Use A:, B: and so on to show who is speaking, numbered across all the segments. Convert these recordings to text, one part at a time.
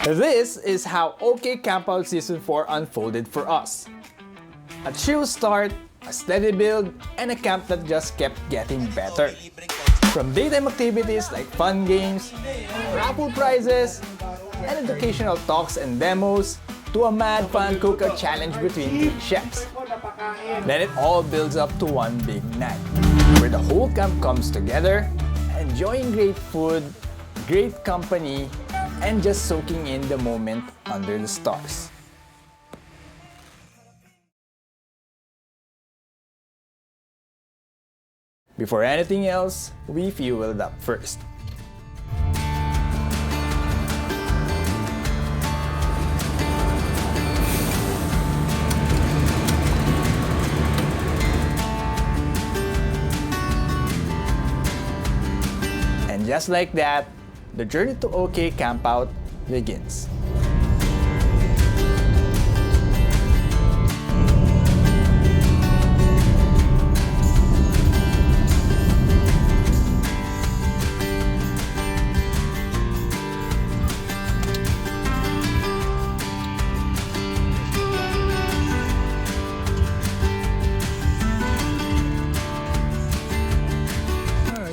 A: This is how OK Campout Season 4 unfolded for us. A chill start, a steady build, and a camp that just kept getting better. From daytime activities like fun games, raffle prizes, and educational talks and demos, to a mad fun cookout challenge between 3 chefs. Then it all builds up to one big night, where the whole camp comes together, enjoying great food, great company, and just soaking in the moment under the stars. Before anything else, we fueled up first. And just like that, the journey to OK Campout begins.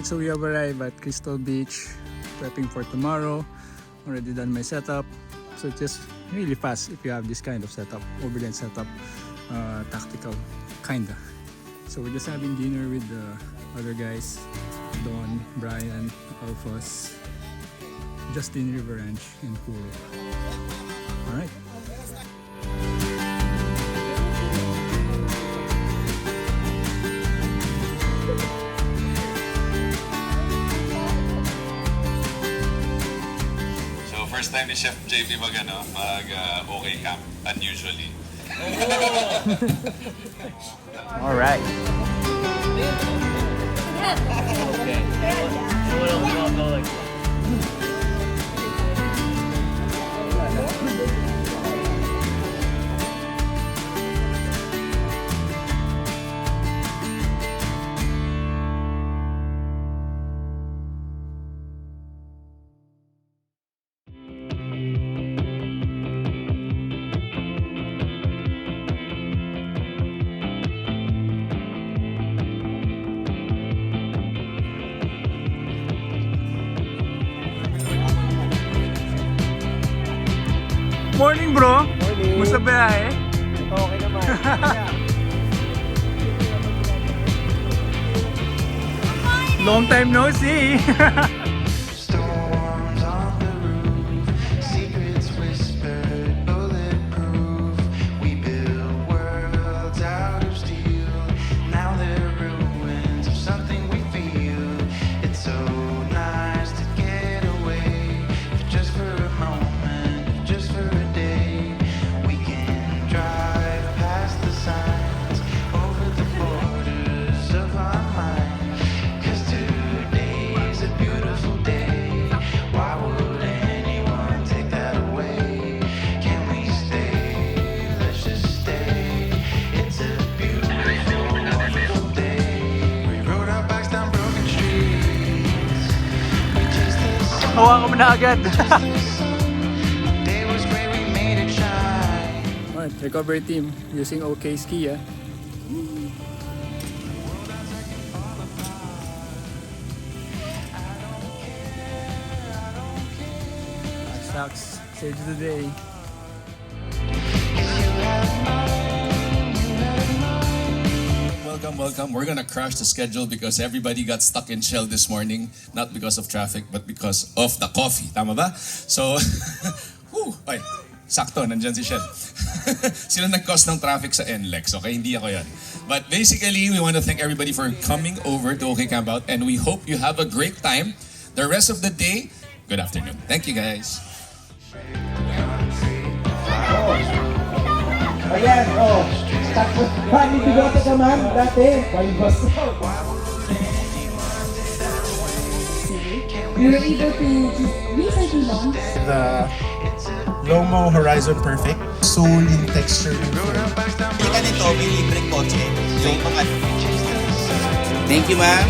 B: So we have arrived at Crystal Beach, prepping for tomorrow. Already done my setup. So it's just really fast if you have this kind of setup, overland setup, tactical, kinda. So we're just having dinner with the other guys, Don, Brian, Alphas, Justin River Ranch, and Kuro. Alright.
C: First time ni Chef JP mag OK Camp, unusually.
A: All right.
B: Morning bro!
A: Morning!
B: Musta biyahe?
A: Okay naman.
B: Long time no see!
D: Storms on the roof, secrets whispered, bulletproof. We build worlds out of steel. Now they're ruins of something we feel. It's so nice to get away, just for a moment, just for a day. We can drive past the signs, over the borders of our mind. 'Cause today's a beautiful day. Why would anyone take that away? Can we stay? Let's just stay. It's a beautiful, wonderful day. We rode our bikes down broken streets. We chased the sun.
B: Hawakan mo na agad!
D: The day was great, we made it shine.
B: Alright, recovery team using OK ski ah. Sucks. Save the day.
C: Welcome. We're gonna crash the schedule because everybody got stuck in Shell this morning, not because of traffic, but because of the coffee. Tama ba? So, ay, sakto, nandyan si Shell. Sila nag-cause ng traffic sa NLEX, okay? Hindi ako yan. But basically, we want to thank everybody for coming over to OK Campout, and we hope you have a great time. The rest of the day, good afternoon. Thank you, guys.
E: Ayan, oh. Tapos, paano bigote ka man dati? Palibas.
F: We were able to recently launch
E: The Lomo Horizon Perfect. Soul yung texture ng food.
G: Hindi ka nito, may libreng kotse. Yung mga... Thank you, ma'am.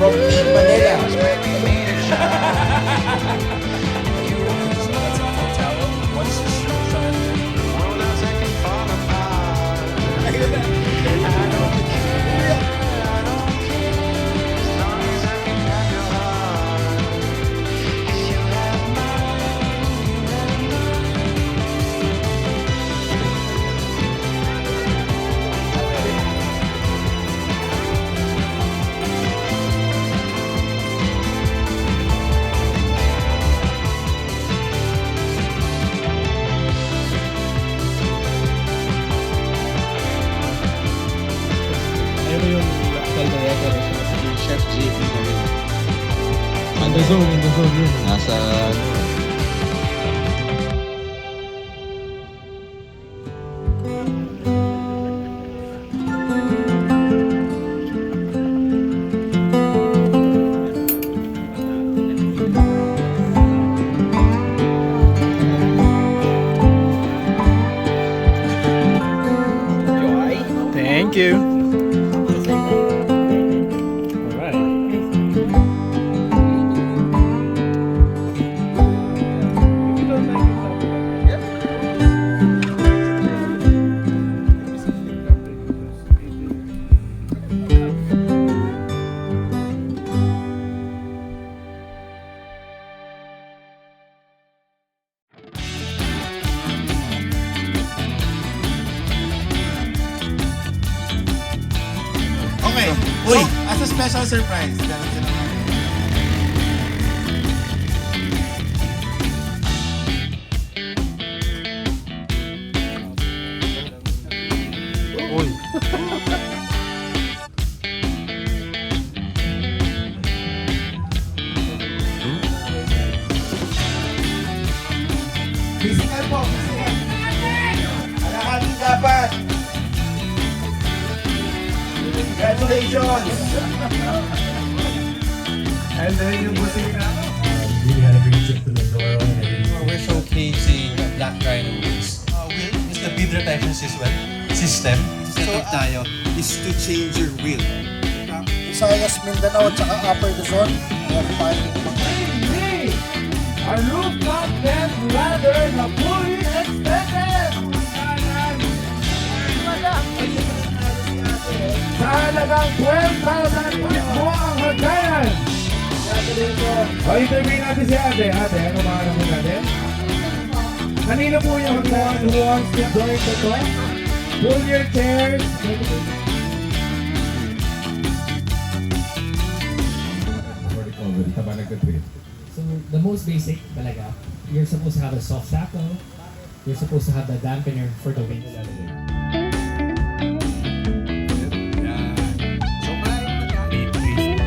E: From Team Manila.
G: Nasa...
B: Thank you. All right.
E: Okay. Uy, as a special surprise, ganun sila. Physical po, physical. Alakating dapat. Congratulations! And then yung busina.
H: We're showcasing Black Rhino wheels. Wheel is the bead retention system. Setup tayo is to change your wheel.
I: Visayas, Mindanao at saka Upper Luzon. Meron tayong
A: A rooftop tent ladder na fully extended! Sa halagang 12,000 mo ang hagdanan! O, interview natin si ate. Ate, ano mga mo natin? Kanino po yung hagdanan? Who wants to join the talk? Pull your chairs.
J: So the most basic talaga, you're supposed to have a soft shackle, you're supposed to have the dampener for the wings.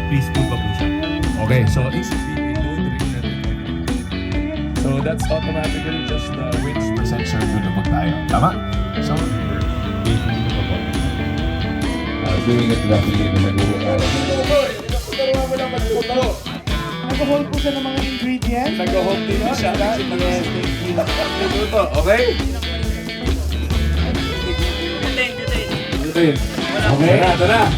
B: Please move up po siya. Okay, so it should be a low trigger. So that's automatically just the winch sensor lumabag tayo. Tama? So,
C: Doing it roughly in the middle.
A: Nag-hold po siya ng mga ingredients.
B: nag-hold din siya.
A: Yes, thank you.
B: Luto, okay? Okay, tara.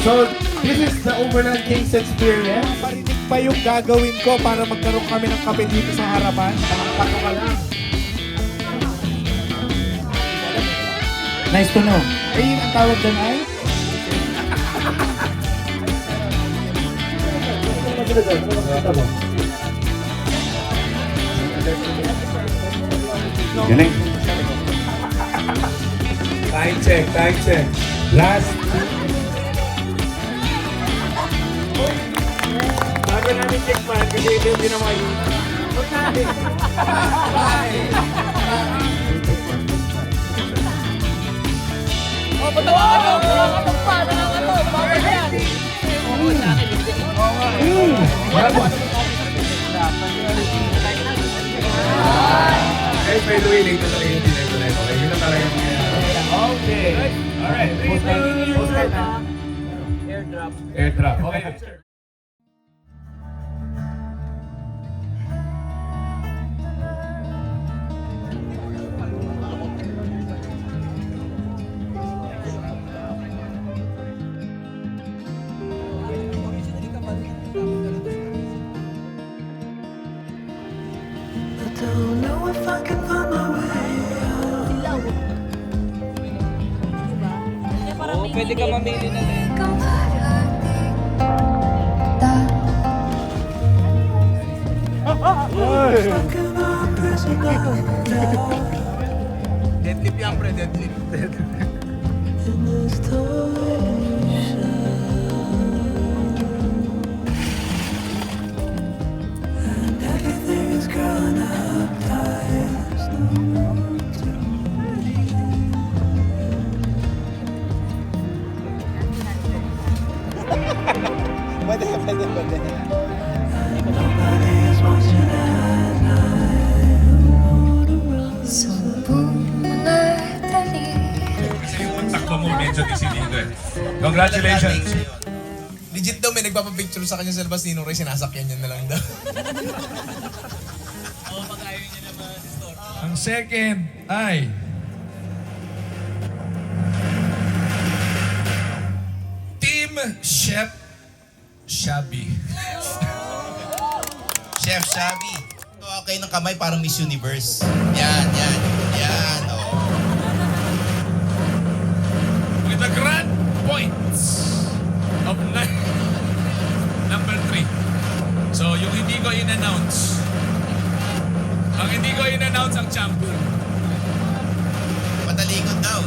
A: So, this is the overlandkings experience. Parinig pa yung gagawin ko para magkaroon kami ng kape dito sa harapan. Pakakato ka lang. Nice to know. Ayun ang tawag doon ay?
B: Galing. Time check, time check. Last. Bago namin check pa, kasi ito yung pinamay.
A: Oh, patawa ka no! Pa! Bakit yan? Oo, sa akin.
B: Guys, by the way, late na talaga yung dinner tonight. Okay, yun na talaga yung okay. Alright, airdrop. Airdrop, okay.
D: Don't know if I can find my way out.
A: Oo, pwede ka mamili na rin.
D: Fucking on prison down
B: Deadlift yan, pre, deadlift.
D: in this torsion. And everything is growing up tight.
C: picture ni Sinino eh. Congratulations!
G: Legit daw, may nagpapapicture sa kanya sa labas, Ninong Ray, sinasakyan niya na lang daw.
C: Ang second ay Team Chef Shabby.
G: Chef Shabby. Okay ng kamay, parang Miss Universe. Yan. Oh.
C: With the grand points of number 3. So, yung hindi ko in-announce. Ang hindi ko in-announce ang champion.
G: Patalikod daw.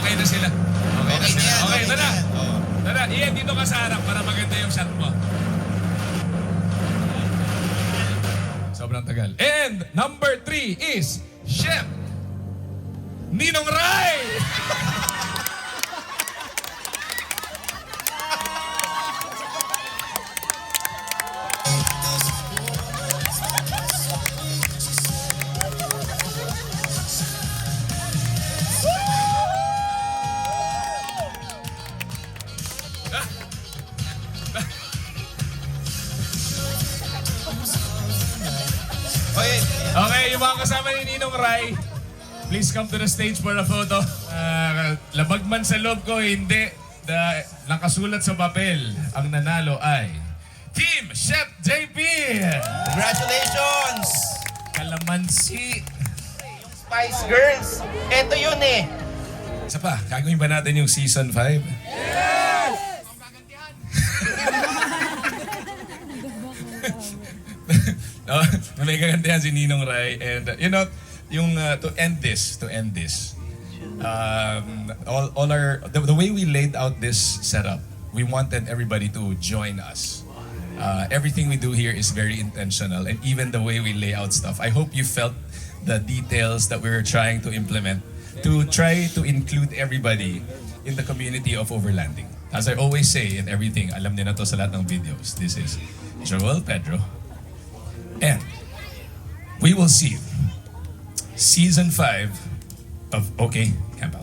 C: Okay na sila. Okay na sila.
G: yan,
C: Okay, tara.
G: yan. Oh.
C: Tara, Ian, dito ka sa harap para maganda yung shot mo. Sobrang tagal. And number 3 is Chef Ninong Ray! Okay, yung mga kasama ni Ninong Ray, please come to the stage for a photo. Labag man sa loob ko, hindi. Nakasulat sa papel, ang nanalo ay Team Chef JP!
G: Congratulations!
C: Kalamansi!
G: Spice Girls! Ito yun eh!
C: Isa pa, gagawin ba natin yung season 5? Yes! No, may kagantihan si Ninong Ray, and you know, yung to end this, the way we laid out this setup, we wanted everybody to join us. Everything we do here is very intentional, and even the way we lay out stuff. I hope you felt the details that we were trying to implement to try to include everybody in the community of overlanding. As I always say in everything, alam niyo na to sa lahat ng videos. This is Joel Pedro. And we will see you. Season 5 of OK Campout.